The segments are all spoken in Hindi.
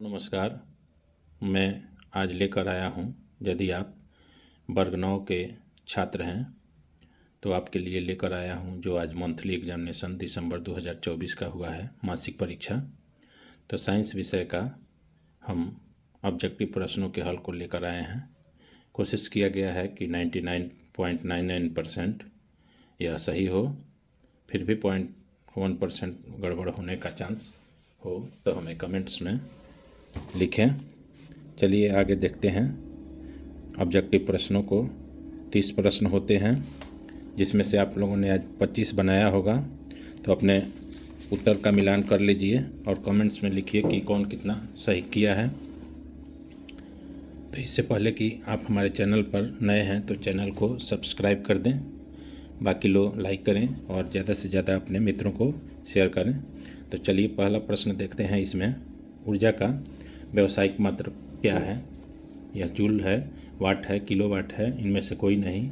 नमस्कार। मैं आज लेकर आया हूँ, यदि आप वर्ग 9 के छात्र हैं तो आपके लिए लेकर आया हूँ जो आज मंथली एग्जामिनेशन दिसंबर 2024 का हुआ है, मासिक परीक्षा। तो साइंस विषय का हम ऑब्जेक्टिव प्रश्नों के हल को लेकर आए हैं। कोशिश किया गया है कि 99.99% यह सही हो, फिर भी 0.1% गड़बड़ होने का चांस हो तो हमें कमेंट्स में लिखें। चलिए आगे देखते हैं ऑब्जेक्टिव प्रश्नों को। 30 प्रश्न होते हैं, जिसमें से आप लोगों ने आज 25 बनाया होगा, तो अपने उत्तर का मिलान कर लीजिए और कमेंट्स में लिखिए कि कौन कितना सही किया है। तो इससे पहले कि आप हमारे चैनल पर नए हैं तो चैनल को सब्सक्राइब कर दें, बाकी लोग लाइक करें और ज़्यादा से ज़्यादा अपने मित्रों को शेयर करें। तो चलिए पहला प्रश्न देखते हैं। इसमें ऊर्जा का व्यावसायिक मात्रक क्या है? यह जूल है, वाट है, किलोवाट है, इनमें से कोई नहीं।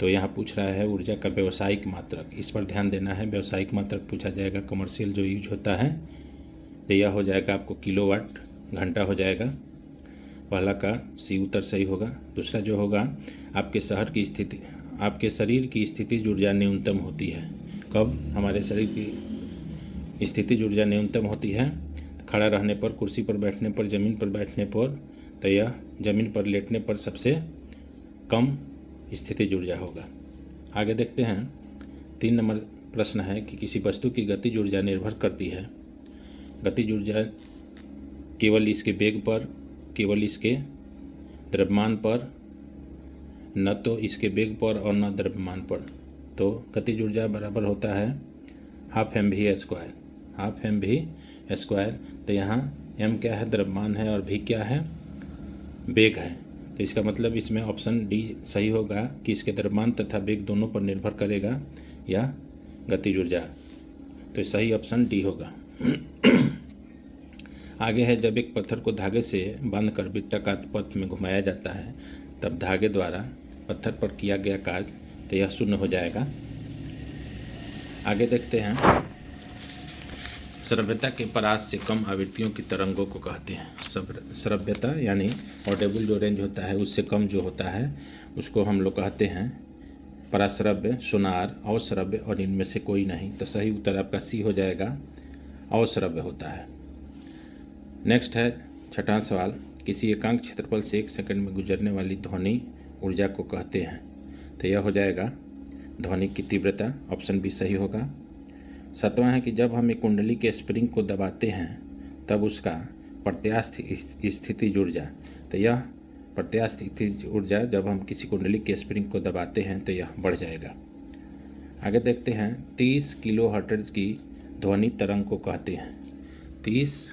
तो यहाँ पूछ रहा है ऊर्जा का व्यावसायिक मात्रक, इस पर ध्यान देना है। व्यावसायिक मात्रक पूछा जाएगा कमर्शियल जो यूज होता है, तो यह हो जाएगा आपको किलोवाट घंटा हो जाएगा। पहला का सी उत्तर सही होगा। दूसरा जो होगा आपके शहर की स्थिति, आपके शरीर की स्थितिज ऊर्जा न्यूनतम होती है। कब हमारे शरीर की स्थितिज ऊर्जा न्यूनतम होती है? खड़ा रहने पर, कुर्सी पर बैठने पर, ज़मीन पर बैठने पर, तो यह ज़मीन पर लेटने पर सबसे कम स्थितिज ऊर्जा होगा। आगे देखते हैं। 3 नंबर प्रश्न है कि किसी वस्तु की गतिज ऊर्जा निर्भर करती है। गतिज ऊर्जा केवल इसके वेग पर, केवल इसके द्रव्यमान पर, न तो इसके वेग पर और न द्रव्यमान पर। तो गतिज ऊर्जा बराबर होता है half m v square, half m v square. तो यहाँ m क्या है? द्रव्यमान है, और v क्या है? वेग है। तो इसका मतलब इसमें ऑप्शन डी सही होगा कि इसके द्रव्यमान तथा वेग दोनों पर निर्भर करेगा यह गतिज ऊर्जा। तो सही ऑप्शन डी होगा। आगे है, जब एक पत्थर को धागे से बांधकर वृत्ताकार पथ में घुमाया जाता है तब धागे द्वारा पत्थर पर किया गया कार्य, तो यह शून्य हो जाएगा। आगे देखते हैं। श्रव्यता के परास से कम आवृत्तियों की तरंगों को कहते हैं। श्रव्यता यानी ऑडिबल जो रेंज होता है उससे कम जो होता है उसको हम लोग कहते हैं पराश्रव्य, सोनार, अवश्रव्य, और इनमें से कोई नहीं। तो सही उत्तर आपका सी हो जाएगा, अवश्रव्य होता है। नेक्स्ट है 6वां सवाल, किसी एकांक क्षेत्रफल से 1 सेकंड में गुजरने वाली ध्वनि ऊर्जा को कहते हैं। तो यह हो जाएगा ध्वनि की तीव्रता, ऑप्शन बी सही होगा। 7वां है कि जब हम एक कुंडली के स्प्रिंग को दबाते हैं तब उसका प्रत्यास्थ स्थितिज ऊर्जा, तो यह प्रत्यास्थ स्थितिज ऊर्जा जब हम किसी कुंडली के स्प्रिंग को दबाते हैं तो यह बढ़ जाएगा। आगे देखते हैं। 30 किलो हर्ट्ज की ध्वनि तरंग को कहते हैं। 30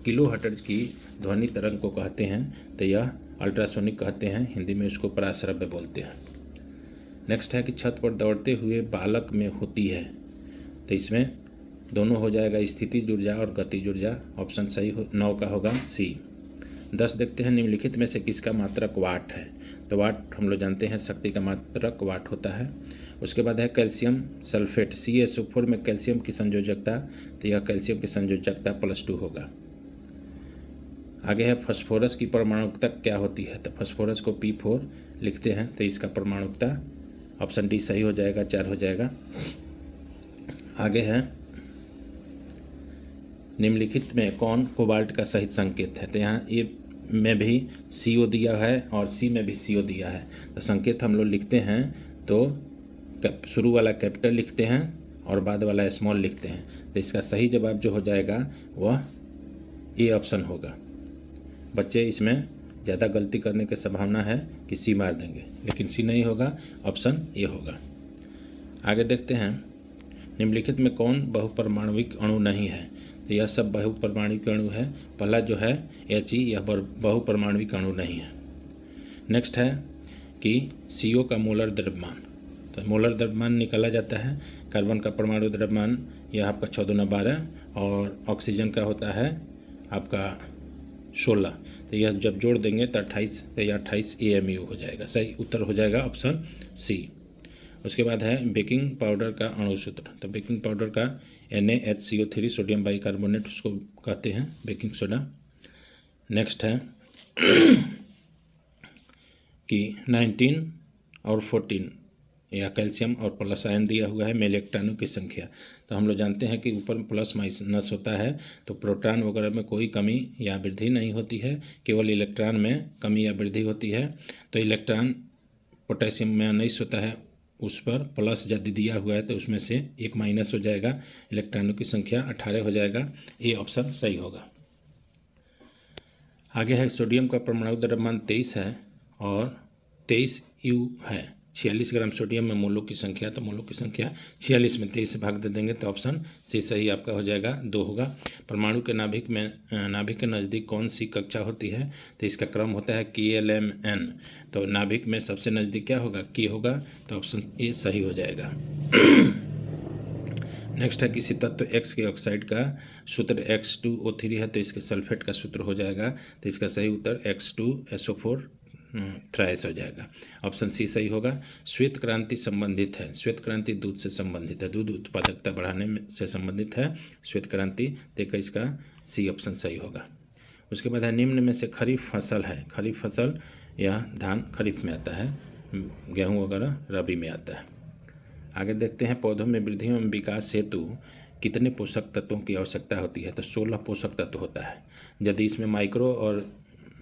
किलो हर्ट्ज की ध्वनि तरंग को कहते हैं, तो यह अल्ट्रासोनिक कहते हैं, हिंदी में उसको पराश्रव्य बोलते हैं। नेक्स्ट है कि छत पर दौड़ते हुए बालक में होती है। तो इसमें दोनों हो जाएगा, स्थितिज ऊर्जा और गतिज ऊर्जा। ऑप्शन सही 9 का होगा सी। 10 देखते हैं, निम्नलिखित में से किसका मात्रक वाट है? तो वाट हम लोग जानते हैं शक्ति का मात्रक वाट होता है। उसके बाद है कैल्शियम सल्फेट, CaSO4 में कैल्शियम की संयोजकता, तो यह कैल्शियम की संयोजकता +2 होगा। आगे है फास्फोरस की परमाणुकता क्या होती है? तो फास्फोरस को P4 लिखते हैं, तो इसका परमाणुकता ऑप्शन डी सही हो जाएगा, 4 हो जाएगा। आगे है निम्नलिखित में कौन कोबाल्ट का सहित संकेत है? तो यहाँ ए में भी CO दिया है और सी में भी CO दिया है। तो संकेत हम लोग लिखते हैं तो शुरू वाला कैपिटल लिखते हैं और बाद वाला स्मॉल लिखते हैं। तो इसका सही जवाब जो हो जाएगा वह ए ऑप्शन होगा। बच्चे इसमें ज़्यादा गलती करने की संभावना है कि सी मार देंगे, लेकिन सी नहीं होगा, ऑप्शन ए होगा। आगे देखते हैं। निम्नलिखित में कौन बहुपरमाणविक अणु नहीं है? तो यह सब बहुपरमाणविक अणु है। पहला जो है He, यह बहुपरमाणविक अणु नहीं है। नेक्स्ट है कि CO का मोलर द्रव्यमान, तो मोलर द्रव्यमान निकाला जाता है। कार्बन का परमाणु द्रव्यमान यह आपका 14×12 और ऑक्सीजन का होता है आपका 16। तो यह जब जोड़ देंगे तो 28, तो यह 28 AMU हो जाएगा। सही उत्तर हो जाएगा ऑप्शन सी। उसके बाद है बेकिंग पाउडर का अणु सूत्र। तो बेकिंग पाउडर का NaHCO3 सोडियम बाइकार्बोनेट उसको कहते हैं बेकिंग सोडा। नेक्स्ट है कि 19 और 14 या कैल्शियम और प्लस आयन दिया हुआ है, मेल इलेक्ट्रॉनों की संख्या। तो हम लोग जानते हैं कि ऊपर प्लस माइनस होता है तो प्रोटॉन वगैरह में कोई कमी या वृद्धि नहीं होती है, केवल इलेक्ट्रॉन में कमी या वृद्धि होती है। तो इलेक्ट्रॉन पोटेशियम में 19 होता है, उस पर प्लस यदि दिया हुआ है तो उसमें से एक माइनस हो जाएगा, इलेक्ट्रॉनों की संख्या 18 हो जाएगा। ये ऑप्शन सही होगा। आगे है सोडियम का परमाणु द्रव्यमान 23 है और 23 U है। 46 ग्राम सोडियम में मोलों की संख्या, तो मोलों की संख्या 46 में 23 से भाग दे देंगे तो ऑप्शन सी सही आपका हो जाएगा, 2 होगा। परमाणु के नाभिक के नज़दीक कौन सी कक्षा होती है, तो इसका क्रम होता है KLMN। तो नाभिक में सबसे नज़दीक क्या होगा, की होगा, तो ऑप्शन ए सही हो जाएगा। नेक्स्ट है किसी तत्व X के ऑक्साइड का सूत्र X2O3 है, तो इसके सल्फेट का सूत्र हो जाएगा, तो इसका सही उत्तर X2SO4 थ्राइस हो जाएगा, ऑप्शन सी सही होगा। श्वेत क्रांति संबंधित है, श्वेत क्रांति दूध से संबंधित है, दूध उत्पादकता बढ़ाने में से संबंधित है श्वेत क्रांति, तो इसका सी ऑप्शन सही होगा। उसके बाद है निम्न में से खरीफ फसल है, खरीफ फसल यह धान खरीफ में आता है, गेहूँ वगैरह रबी में आता है। आगे देखते हैं पौधों में वृद्धि एवं विकास हेतु कितने पोषक तत्वों की आवश्यकता होती है, तो 16 पोषक तत्व होता है। यदि इसमें माइक्रो और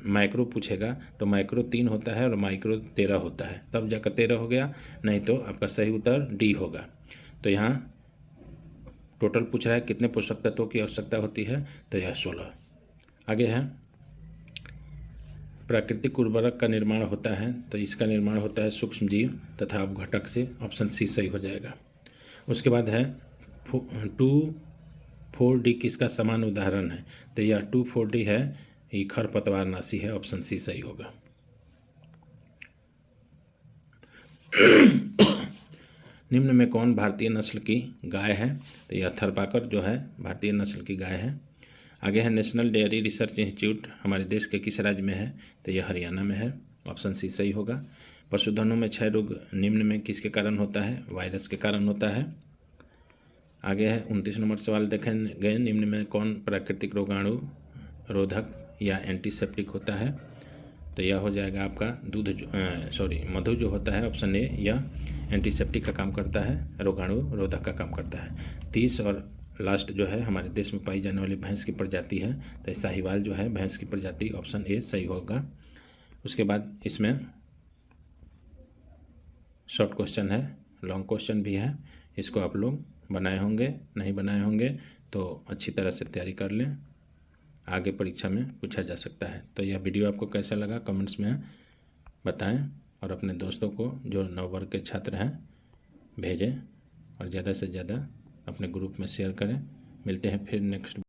माइक्रो पूछेगा तो माइक्रो 3 होता है और माइक्रो 13 होता है, तब जाकर 13 हो गया, नहीं तो आपका सही उत्तर डी होगा। तो यहाँ टोटल पूछ रहा है कितने पोषक तत्वों की आवश्यकता होती है, तो यह 16। आगे है प्राकृतिक उर्वरक का निर्माण होता है, तो इसका निर्माण होता है सूक्ष्म जीव तथा अपघटक से, ऑप्शन सी सही हो जाएगा। उसके बाद है 2,4-D किसका समान उदाहरण है, तो यह 2,4-D है, ये खरपतवारनाशी है, ऑप्शन सी सही होगा। निम्न में कौन भारतीय नस्ल की गाय है, तो यह थरपाकर जो है भारतीय नस्ल की गाय है। आगे है नेशनल डेयरी रिसर्च इंस्टीट्यूट हमारे देश के किस राज्य में है, तो यह हरियाणा में है, ऑप्शन सी सही होगा। पशुधनों में क्षय रोग निम्न में किसके कारण होता है, वायरस के कारण होता है। आगे है 29 नंबर सवाल देखेंगे, निम्न में कौन प्राकृतिक रोगाणु रोधक या एंटीसेप्टिक होता है, तो यह हो जाएगा आपका मधु जो होता है, ऑप्शन ए, यह एंटीसेप्टिक का काम करता है, रोगाणु रोधक का काम करता है। 30 और लास्ट जो है हमारे देश में पाई जाने वाली भैंस की प्रजाति है, तो साहिवाल जो है भैंस की प्रजाति, ऑप्शन ए सही होगा। उसके बाद इसमें शॉर्ट क्वेश्चन है, लॉन्ग क्वेश्चन भी है, इसको आप लोग बनाए होंगे, नहीं बनाए होंगे तो अच्छी तरह से तैयारी कर लें, आगे परीक्षा में पूछा जा सकता है। तो यह वीडियो आपको कैसा लगा कमेंट्स में बताएं और अपने दोस्तों को जो 9 वर्ग के छात्र हैं भेजें और ज़्यादा से ज़्यादा अपने ग्रुप में शेयर करें। मिलते हैं फिर नेक्स्ट